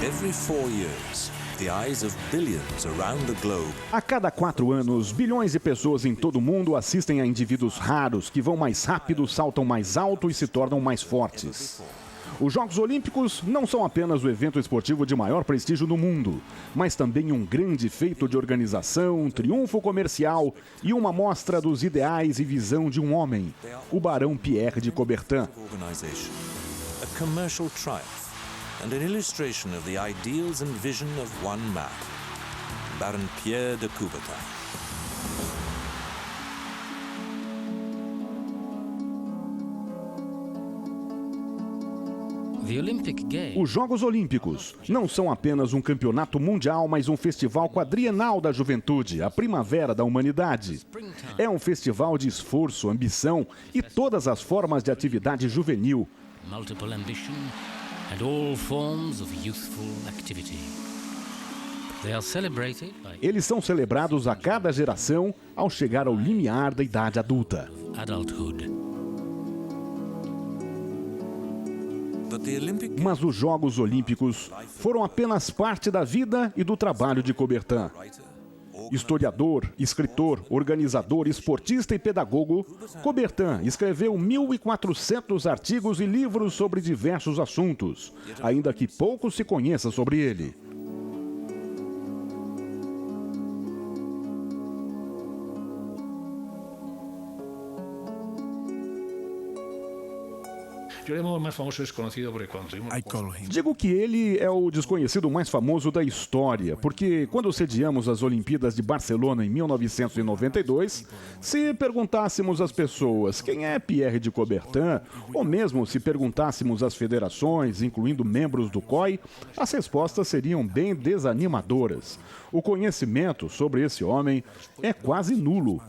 Every 4 years, the eyes of billions around the globe. A cada 4 anos, bilhões de pessoas em todo o mundo assistem a indivíduos raros que vão mais rápido, saltam mais alto e se tornam mais fortes. Os Jogos Olímpicos não são apenas o evento esportivo de maior prestígio do mundo, mas também um grande feito de organização, um triunfo comercial e uma mostra dos ideais e visão de um homem, o Barão Pierre de Coubertin. A commercial triumph and an illustration of the ideals and vision of one man, Baron Pierre de Coubertin. Os Jogos Olímpicos não são apenas um campeonato mundial, mas um festival quadrienal da juventude, a primavera da humanidade. É um festival de esforço, ambição e todas as formas de atividade juvenil. Eles são celebrados a cada geração ao chegar ao limiar da idade adulta. Mas os Jogos Olímpicos foram apenas parte da vida e do trabalho de Coubertin. Historiador, escritor, organizador, esportista e pedagogo, Coubertin escreveu 1.400 artigos e livros sobre diversos assuntos, ainda que pouco se conheça sobre ele. Digo que ele é o desconhecido mais famoso da história, porque quando sediamos as Olimpíadas de Barcelona em 1992, se perguntássemos às pessoas quem é Pierre de Coubertin, ou mesmo se perguntássemos às federações, incluindo membros do COI, as respostas seriam bem desanimadoras. O conhecimento sobre esse homem é quase nulo.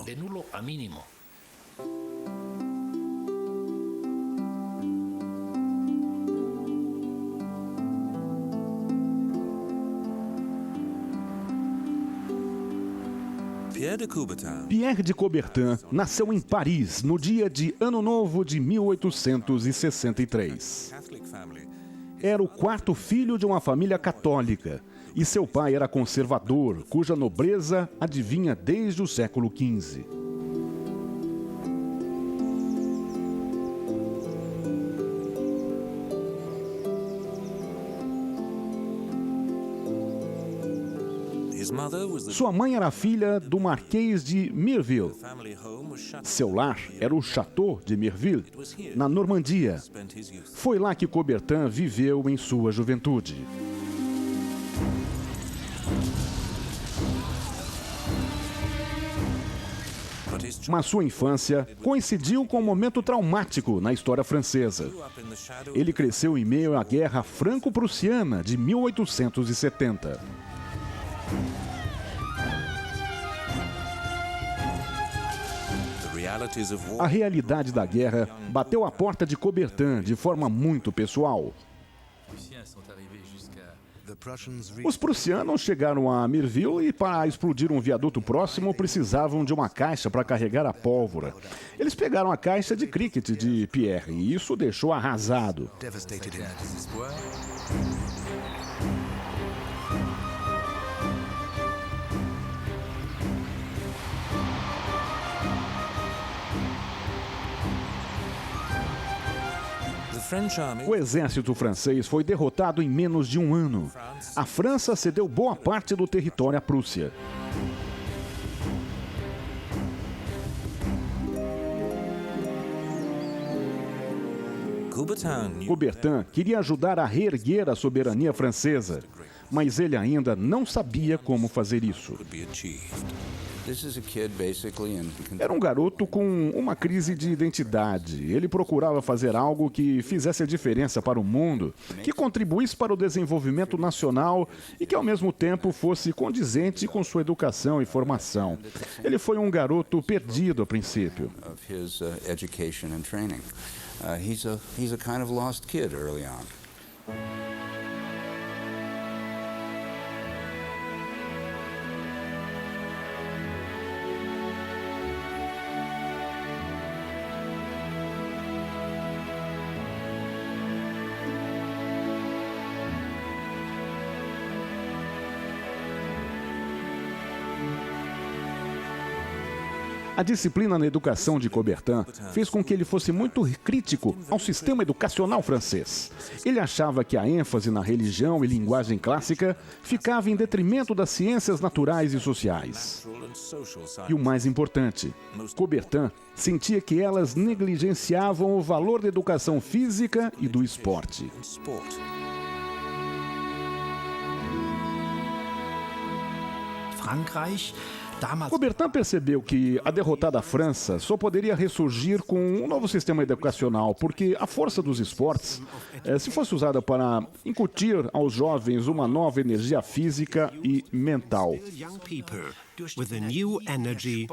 De nulo a mínimo. Pierre de Coubertin nasceu em Paris no dia de Ano Novo de 1863. Era o quarto filho de uma família católica e seu pai era conservador, cuja nobreza adivinha desde o século XV. Sua mãe era filha do Marquês de Mireville. Seu lar era o Château de Mireville, na Normandia. Foi lá que Coubertin viveu em sua juventude. Mas sua infância coincidiu com um momento traumático na história francesa. Ele cresceu em meio à Guerra Franco-Prussiana de 1870. A realidade da guerra bateu à porta de Coubertin de forma muito pessoal. Os prussianos chegaram a Mireville e, para explodir um viaduto próximo, precisavam de uma caixa para carregar a pólvora. Eles pegaram a caixa de cricket de Pierre e isso o deixou arrasado. O exército francês foi derrotado em menos de um ano. A França cedeu boa parte do território à Prússia. Coubertin queria ajudar a reerguer a soberania francesa, mas ele ainda não sabia como fazer isso. Era um garoto com uma crise de identidade. Ele procurava fazer algo que fizesse a diferença para o mundo, que contribuísse para o desenvolvimento nacional e que, ao mesmo tempo, fosse condizente com sua educação e formação. Ele foi um garoto perdido a princípio. He's a kind of lost kid early on. A disciplina na educação de Coubertin fez com que ele fosse muito crítico ao sistema educacional francês. Ele achava que a ênfase na religião e linguagem clássica ficava em detrimento das ciências naturais e sociais. E o mais importante, Coubertin sentia que elas negligenciavam o valor da educação física e do esporte. Coubertin percebeu que a derrotada França só poderia ressurgir com um novo sistema educacional, porque a força dos esportes, se fosse usada para incutir aos jovens uma nova energia física e mental. With a new energy,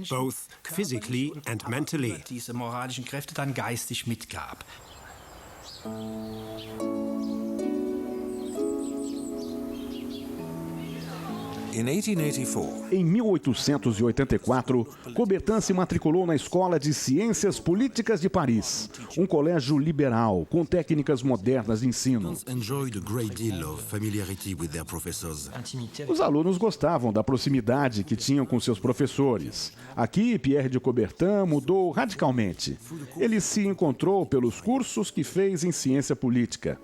both physically and mentally. Diese moralischen Kräfte dann geistig mitgab. Em 1884, Coubertin se matriculou na Escola de Ciências Políticas de Paris, um colégio liberal com técnicas modernas de ensino. Os alunos gostavam da proximidade que tinham com seus professores. Aqui, Pierre de Coubertin mudou radicalmente. Ele se encontrou pelos cursos que fez em ciência política.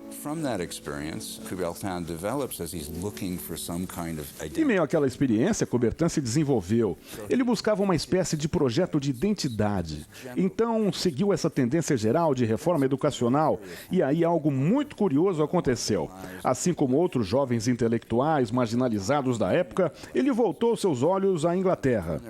Em meio àquela experiência, Coubertin se desenvolveu. Ele buscava uma espécie de projeto de identidade. Então, seguiu essa tendência geral de reforma educacional. E aí algo muito curioso aconteceu. Assim como outros jovens intelectuais marginalizados da época, ele voltou seus olhos à Inglaterra.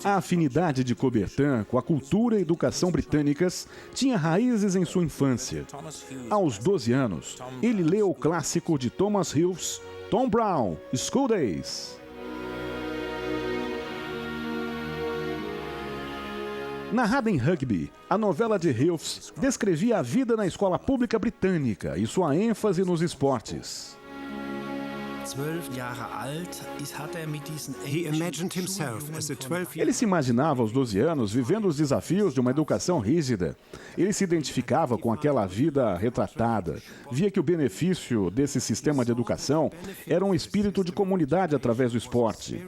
A afinidade de Coubertin com a cultura e educação britânicas tinha raízes em sua infância. Aos 12 anos, ele leu o clássico de Thomas Hughes, Tom Brown, School Days. Narrada em rugby, a novela de Hughes descrevia a vida na escola pública britânica e sua ênfase nos esportes. Ele se imaginava aos 12 anos vivendo os desafios de uma educação rígida. Ele se identificava com aquela vida retratada. Via que o benefício desse sistema de educação era um espírito de comunidade através do esporte.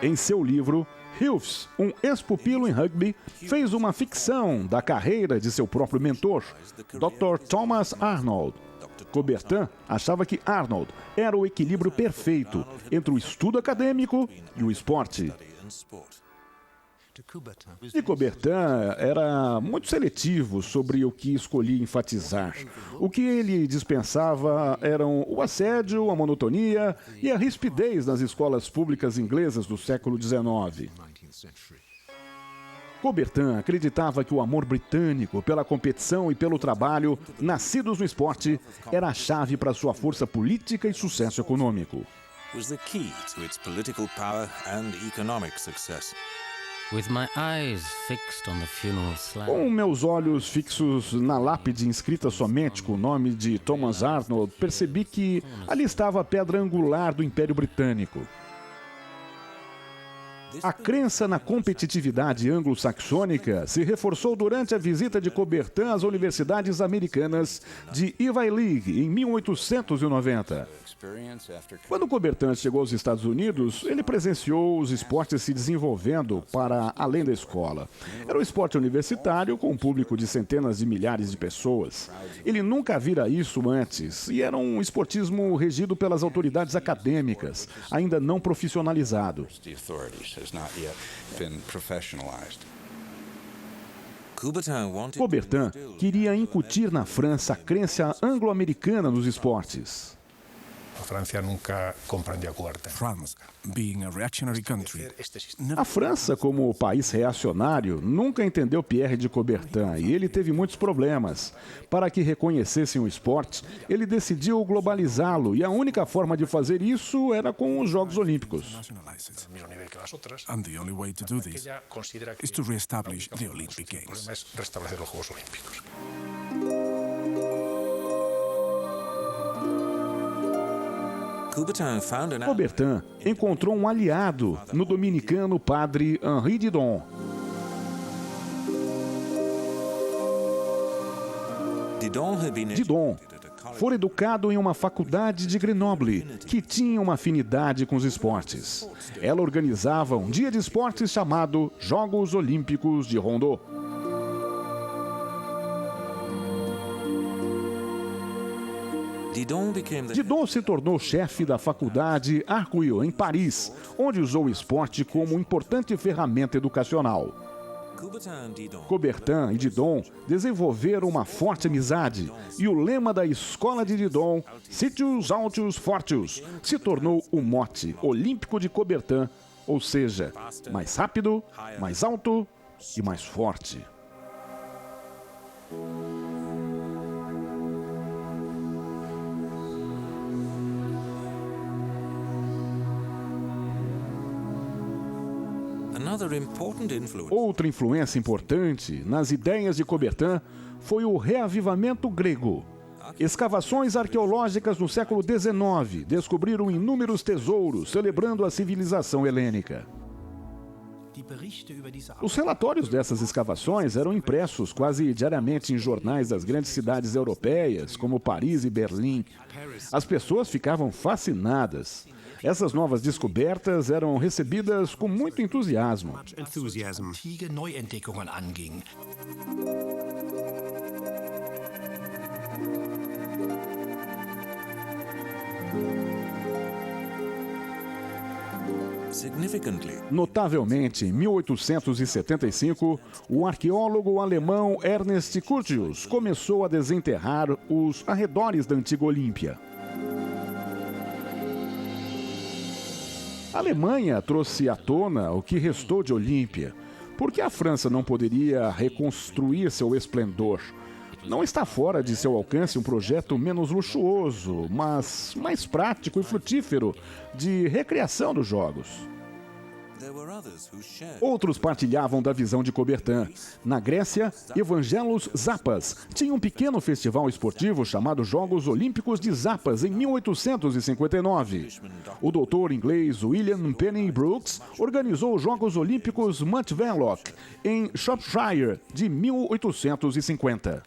Em seu livro, Hughes, um ex-pupilo em rugby, fez uma ficção da carreira de seu próprio mentor, Dr. Thomas Arnold. Coubertin achava que Arnold era o equilíbrio perfeito entre o estudo acadêmico e o esporte. E Coubertin era muito seletivo sobre o que escolhia enfatizar. O que ele dispensava eram o assédio, a monotonia e a rispidez nas escolas públicas inglesas do século XIX. Coubertin acreditava que o amor britânico pela competição e pelo trabalho, nascidos no esporte, era a chave para sua força política e sucesso econômico. Com meus olhos fixos na lápide inscrita somente com o nome de Thomas Arnold, percebi que ali estava a pedra angular do Império Britânico. A crença na competitividade anglo-saxônica se reforçou durante a visita de Coubertin às universidades americanas de Ivy League, em 1890. Quando Coubertin chegou aos Estados Unidos, ele presenciou os esportes se desenvolvendo para além da escola. Era um esporte universitário com um público de centenas de milhares de pessoas. Ele nunca vira isso antes e era um esportismo regido pelas autoridades acadêmicas, ainda não profissionalizado. Coubertin queria incutir na França a crença anglo-americana nos esportes. A França, como país reacionário, nunca entendeu Pierre de Coubertin e ele teve muitos problemas. Para que reconhecessem o esporte, ele decidiu globalizá-lo e a única forma de fazer isso era com os Jogos Olímpicos. And the only way to do this is to re-establish the Olympic Games. Coubertin encontrou um aliado no dominicano padre Henri Didon. Didon foi educado em uma faculdade de Grenoble, que tinha uma afinidade com os esportes. Ela organizava um dia de esportes chamado Jogos Olímpicos de Rondeau. Didon se tornou chefe da faculdade Arcueil, em Paris, onde usou o esporte como importante ferramenta educacional. Coubertin e Didon desenvolveram uma forte amizade e o lema da escola de Didon, Sitius Altius Fortius, se tornou o mote olímpico de Coubertin, ou seja, mais rápido, mais alto e mais forte. Outra influência importante nas ideias de Coubertin foi o reavivamento grego. Escavações arqueológicas no século XIX descobriram inúmeros tesouros celebrando a civilização helênica. Os relatórios dessas escavações eram impressos quase diariamente em jornais das grandes cidades europeias, como Paris e Berlim. As pessoas ficavam fascinadas. Essas novas descobertas eram recebidas com muito entusiasmo. Notavelmente, em 1875, o arqueólogo alemão Ernst Curtius começou a desenterrar os arredores da antiga Olímpia. A Alemanha trouxe à tona o que restou de Olímpia, porque a França não poderia reconstruir seu esplendor. Não está fora de seu alcance um projeto menos luxuoso, mas mais prático e frutífero de recriação dos Jogos. Outros partilhavam da visão de Coubertin. Na Grécia, Evangelos Zappas tinha um pequeno festival esportivo chamado Jogos Olímpicos de Zappas em 1859. O doutor inglês William Penny Brooks organizou os Jogos Olímpicos Matvellock em Shropshire de 1850.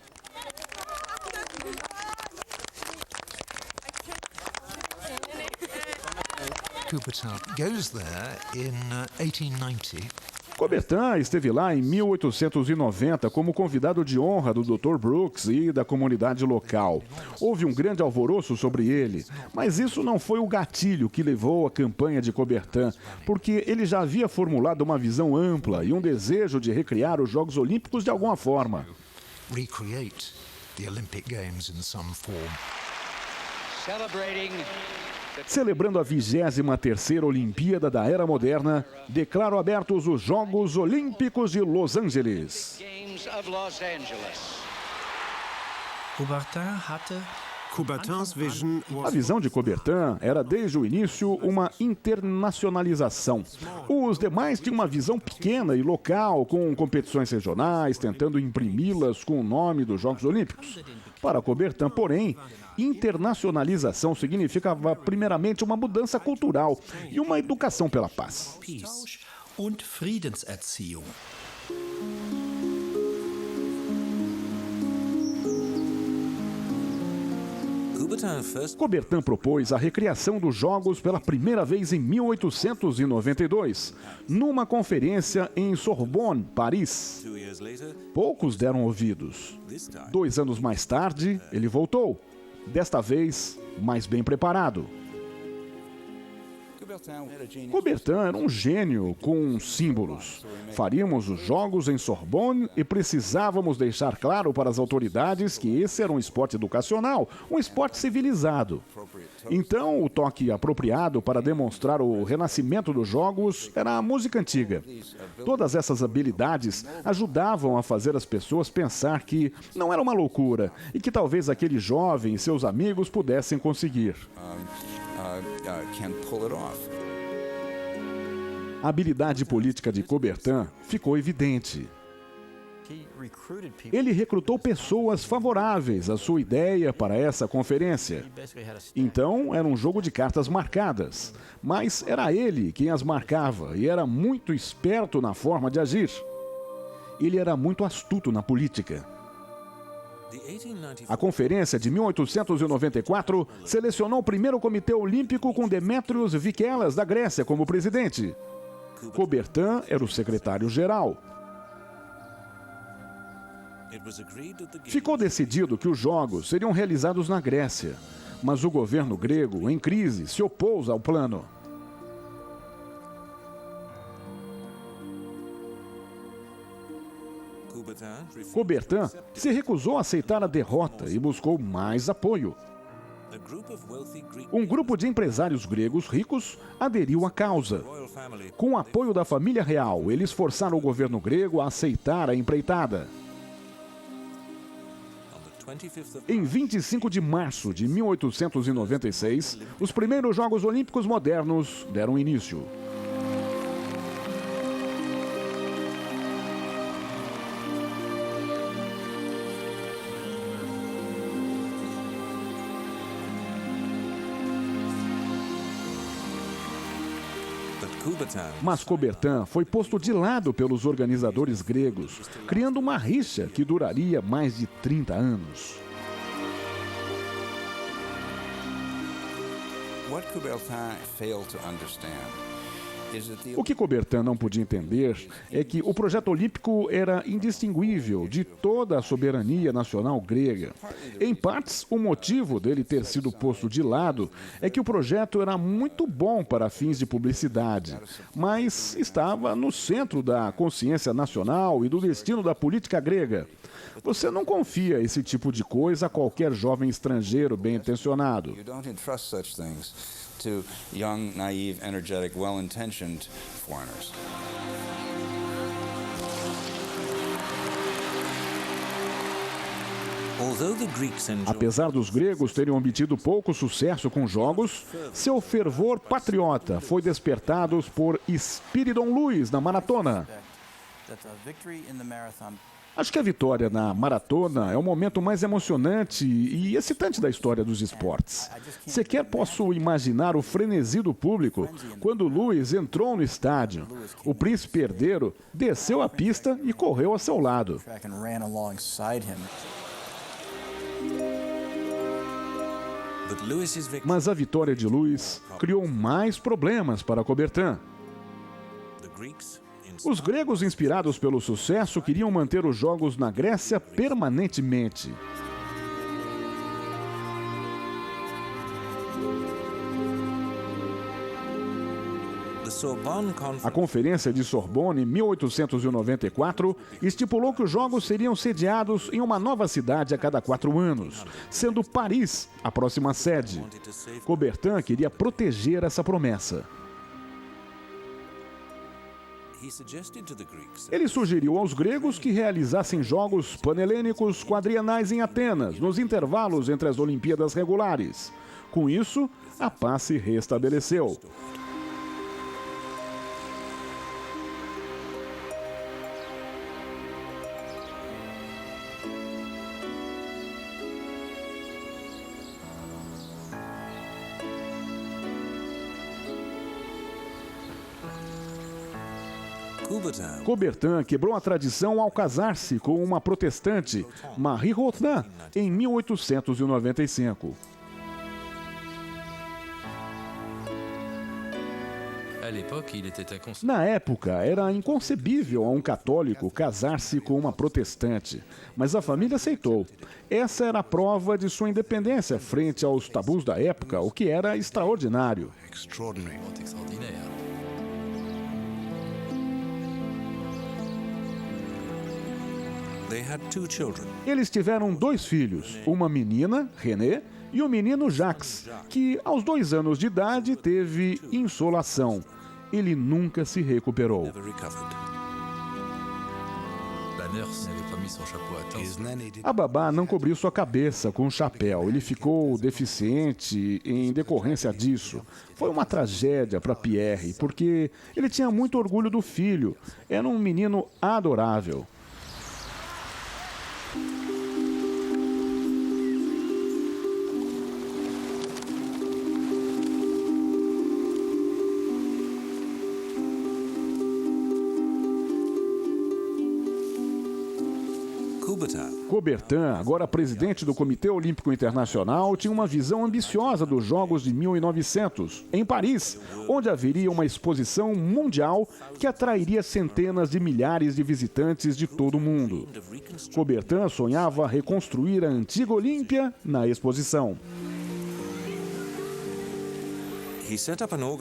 Coubertin goes there in 1890. Coubertin esteve lá em 1890 como convidado de honra do Dr. Brooks e da comunidade local. Houve um grande alvoroço sobre ele, mas isso não foi o gatilho que levou à campanha de Coubertin, porque ele já havia formulado uma visão ampla e um desejo de recriar os Jogos Olímpicos de alguma forma. Recreate the Olympic Games in some form. Celebrando a 23ª Olimpíada da Era Moderna, declaro abertos os Jogos Olímpicos de Los Angeles. A visão de Coubertin era desde o início uma internacionalização. Os demais tinham uma visão pequena e local, com competições regionais, tentando imprimi-las com o nome dos Jogos Olímpicos. Para Coubertin, porém, internacionalização significava primeiramente uma mudança cultural e uma educação pela paz. Coubertin propôs a recriação dos Jogos pela primeira vez em 1892, numa conferência em Sorbonne, Paris. Poucos deram ouvidos. 2 anos mais tarde, ele voltou, desta vez mais bem preparado. Coubertin era um gênio com símbolos. Faríamos os Jogos em Sorbonne e precisávamos deixar claro para as autoridades que esse era um esporte educacional, um esporte civilizado. Então, o toque apropriado para demonstrar o renascimento dos Jogos era a música antiga. Todas essas habilidades ajudavam a fazer as pessoas pensar que não era uma loucura e que talvez aquele jovem e seus amigos pudessem conseguir. A habilidade política de Coubertin ficou evidente. Ele recrutou pessoas favoráveis à sua ideia para essa conferência. Então, era um jogo de cartas marcadas, mas era ele quem as marcava e era muito esperto na forma de agir. Ele era muito astuto na política. A conferência de 1894 selecionou o primeiro comitê olímpico com Demetrios Vikelas, da Grécia, como presidente. Coubertin era o secretário-geral. Ficou decidido que os Jogos seriam realizados na Grécia, mas o governo grego, em crise, se opôs ao plano. Coubertin se recusou a aceitar a derrota e buscou mais apoio. Um grupo de empresários gregos ricos aderiu à causa. Com o apoio da família real, eles forçaram o governo grego a aceitar a empreitada. Em 25 de março de 1896, os primeiros Jogos Olímpicos modernos deram início. Mas Coubertin foi posto de lado pelos organizadores gregos, criando uma rixa que duraria mais de 30 anos. O que Coubertin não podia entender é que o projeto olímpico era indistinguível de toda a soberania nacional grega. Em partes, o motivo dele ter sido posto de lado é que o projeto era muito bom para fins de publicidade, mas estava no centro da consciência nacional e do destino da política grega. Você não confia esse tipo de coisa a qualquer jovem estrangeiro bem-intencionado. To young, naive, energetic, well-intentioned foreigners. Apesar dos gregos terem obtido pouco sucesso com jogos, seu fervor patriota foi despertado por Spiridon Lewis na maratona. Acho que a vitória na maratona é o momento mais emocionante e excitante da história dos esportes. Sequer posso imaginar o frenesi do público quando Lewis entrou no estádio. O príncipe herdeiro desceu a pista e correu a seu lado. Mas a vitória de Lewis criou mais problemas para Coubertin. Os gregos, inspirados pelo sucesso, queriam manter os Jogos na Grécia permanentemente. A Conferência de Sorbonne, em 1894, estipulou que os Jogos seriam sediados em uma nova cidade a cada 4 anos, sendo Paris a próxima sede. Coubertin queria proteger essa promessa. Ele sugeriu aos gregos que realizassem jogos panelênicos quadrienais em Atenas, nos intervalos entre as Olimpíadas regulares. Com isso, a paz se restabeleceu. Coubertin quebrou a tradição ao casar-se com uma protestante, Marie Rotin, em 1895. Na época, era inconcebível a um católico casar-se com uma protestante, mas a família aceitou. Essa era a prova de sua independência frente aos tabus da época, o que era extraordinário. Eles tiveram 2 filhos, uma menina, René, e um menino, Jacques, que aos 2 anos de idade teve insolação. Ele nunca se recuperou. A babá não cobriu sua cabeça com um chapéu. Ele ficou deficiente em decorrência disso. Foi uma tragédia para Pierre, porque ele tinha muito orgulho do filho. Era um menino adorável. Coubertin, agora presidente do Comitê Olímpico Internacional, tinha uma visão ambiciosa dos Jogos de 1900, em Paris, onde haveria uma exposição mundial que atrairia centenas de milhares de visitantes de todo o mundo. Coubertin sonhava reconstruir a antiga Olímpia na exposição.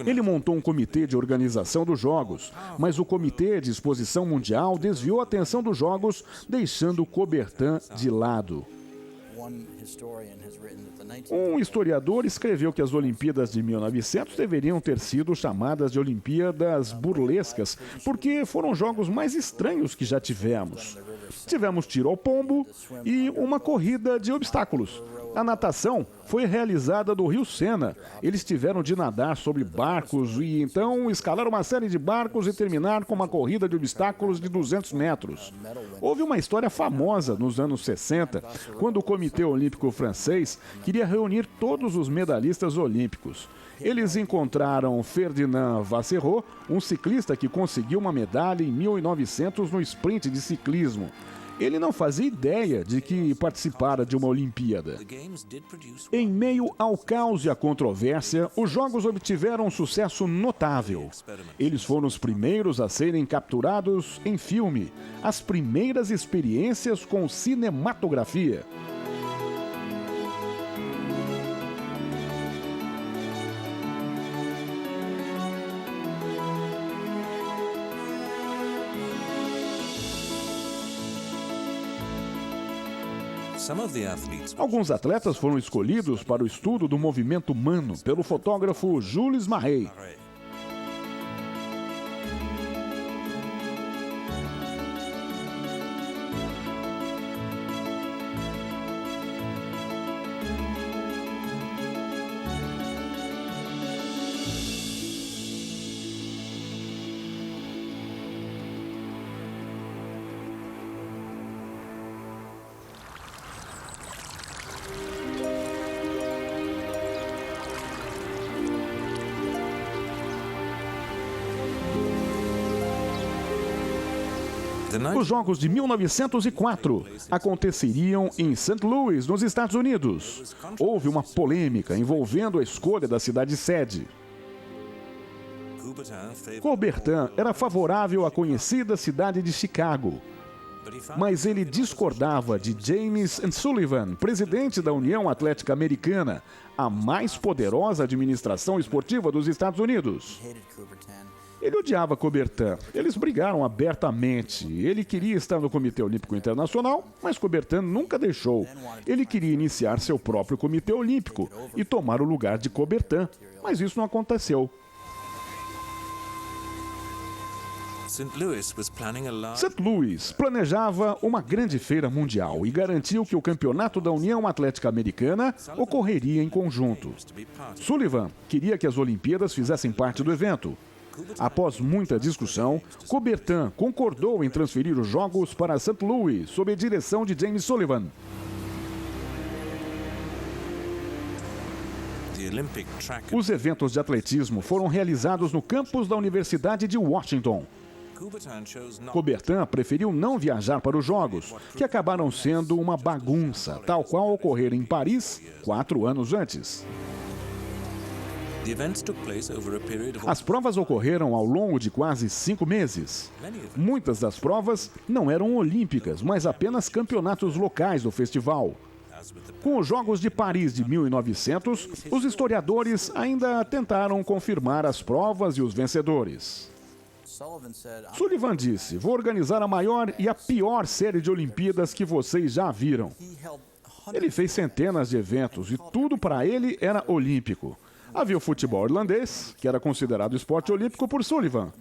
Ele montou um comitê de organização dos Jogos, mas o Comitê de Exposição Mundial desviou a atenção dos Jogos, deixando Coubertin de lado. Um historiador escreveu que as Olimpíadas de 1900 deveriam ter sido chamadas de Olimpíadas Burlescas, porque foram os jogos mais estranhos que já tivemos. Tivemos tiro ao pombo e uma corrida de obstáculos. A natação foi realizada do Rio Sena. Eles tiveram de nadar sobre barcos e então escalar uma série de barcos e terminar com uma corrida de obstáculos de 200 metros. Houve uma história famosa nos anos 60, quando o Comitê Olímpico Francês queria reunir todos os medalhistas olímpicos. Eles encontraram Ferdinand Vassero, um ciclista que conseguiu uma medalha em 1900 no sprint de ciclismo. Ele não fazia ideia de que participara de uma Olimpíada. Em meio ao caos e à controvérsia, os Jogos obtiveram um sucesso notável. Eles foram os primeiros a serem capturados em filme, as primeiras experiências com cinematografia. Alguns atletas foram escolhidos para o estudo do movimento humano pelo fotógrafo Jules Marey. Os Jogos de 1904 aconteceriam em St. Louis, nos Estados Unidos. Houve uma polêmica envolvendo a escolha da cidade-sede. Coubertin era favorável à conhecida cidade de Chicago, mas ele discordava de James Sullivan, presidente da União Atlética Americana, a mais poderosa administração esportiva dos Estados Unidos. Ele odiava Coubertin. Eles brigaram abertamente. Ele queria estar no Comitê Olímpico Internacional, mas Coubertin nunca deixou. Ele queria iniciar seu próprio Comitê Olímpico e tomar o lugar de Coubertin, mas isso não aconteceu. St. Louis planejava uma grande feira mundial e garantiu que o campeonato da União Atlética Americana ocorreria em conjunto. Sullivan queria que as Olimpíadas fizessem parte do evento. Após muita discussão, Coubertin concordou em transferir os Jogos para St. Louis, sob a direção de James Sullivan. Os eventos de atletismo foram realizados no campus da Universidade de Washington. Coubertin preferiu não viajar para os Jogos, que acabaram sendo uma bagunça, tal qual ocorreram em Paris 4 anos antes. As provas ocorreram ao longo de quase 5 meses. Muitas das provas não eram olímpicas, mas apenas campeonatos locais do festival. Com os Jogos de Paris de 1900, os historiadores ainda tentaram confirmar as provas e os vencedores. Sullivan disse: "Vou organizar a maior e a pior série de Olimpíadas que vocês já viram." Ele fez centenas de eventos e tudo para ele era olímpico. Havia o futebol irlandês, que era considerado esporte olímpico por Sullivan.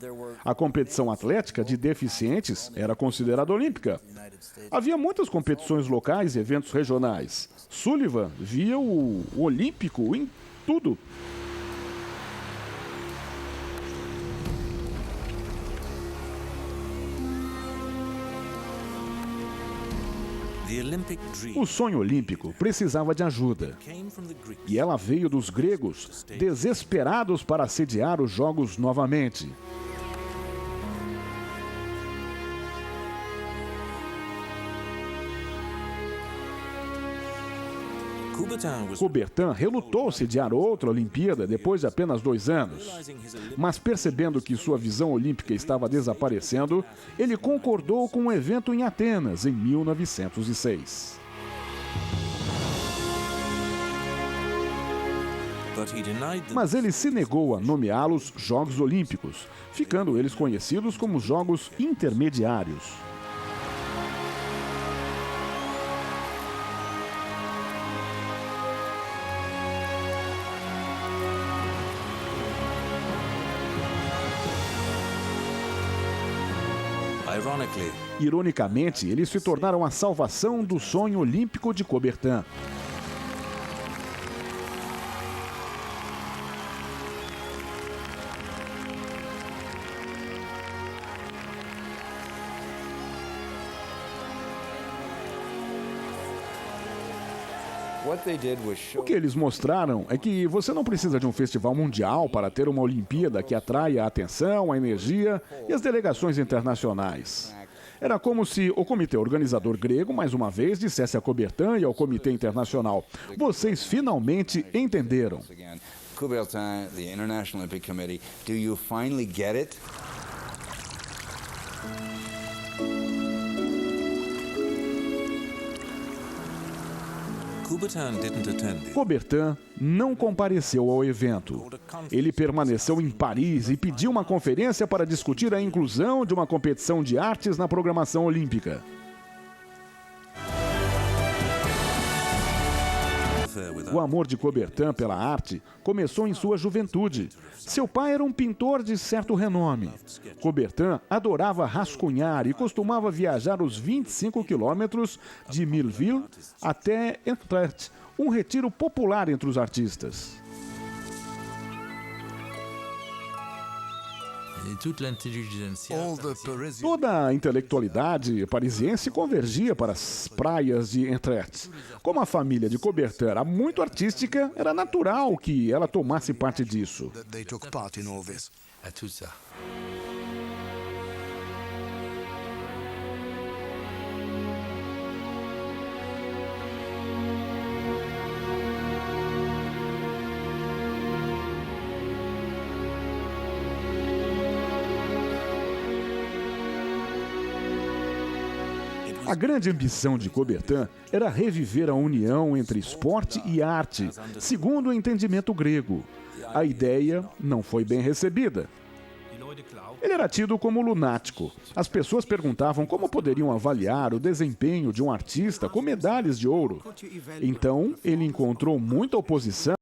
A competição atlética de deficientes era considerada olímpica. Havia muitas competições locais e eventos regionais. Sullivan via o olímpico em tudo. O sonho olímpico precisava de ajuda. E ela veio dos gregos, desesperados para sediar os Jogos novamente. Coubertin relutou sediar outra Olimpíada depois de apenas 2 anos. Mas percebendo que sua visão olímpica estava desaparecendo, ele concordou com um evento em Atenas, em 1906. Mas ele se negou a nomeá-los Jogos Olímpicos, ficando eles conhecidos como Jogos Intermediários. Ironicamente, eles se tornaram a salvação do sonho olímpico de Coubertin. O que eles mostraram é que você não precisa de um festival mundial para ter uma Olimpíada que atraia a atenção, a energia e as delegações internacionais. Era como se o comitê organizador grego, mais uma vez, dissesse a Coubertin e ao comitê internacional: vocês finalmente entenderam. Coubertin, the International Olympic Committee, do you finally get it? Coubertin não compareceu ao evento. Ele permaneceu em Paris e pediu uma conferência para discutir a inclusão de uma competição de artes na programação olímpica. O amor de Coubertin pela arte começou em sua juventude. Seu pai era um pintor de certo renome. Coubertin adorava rascunhar e costumava viajar os 25 quilômetros de Milleville até Utrecht, um retiro popular entre os artistas. Toda a intelectualidade parisiense convergia para as praias de Utrecht. Como a família de Coubertin era muito artística, era natural que ela tomasse parte disso. A grande ambição de Coubertin era reviver a união entre esporte e arte, segundo o entendimento grego. A ideia não foi bem recebida. Ele era tido como lunático. As pessoas perguntavam como poderiam avaliar o desempenho de um artista com medalhas de ouro. Então, ele encontrou muita oposição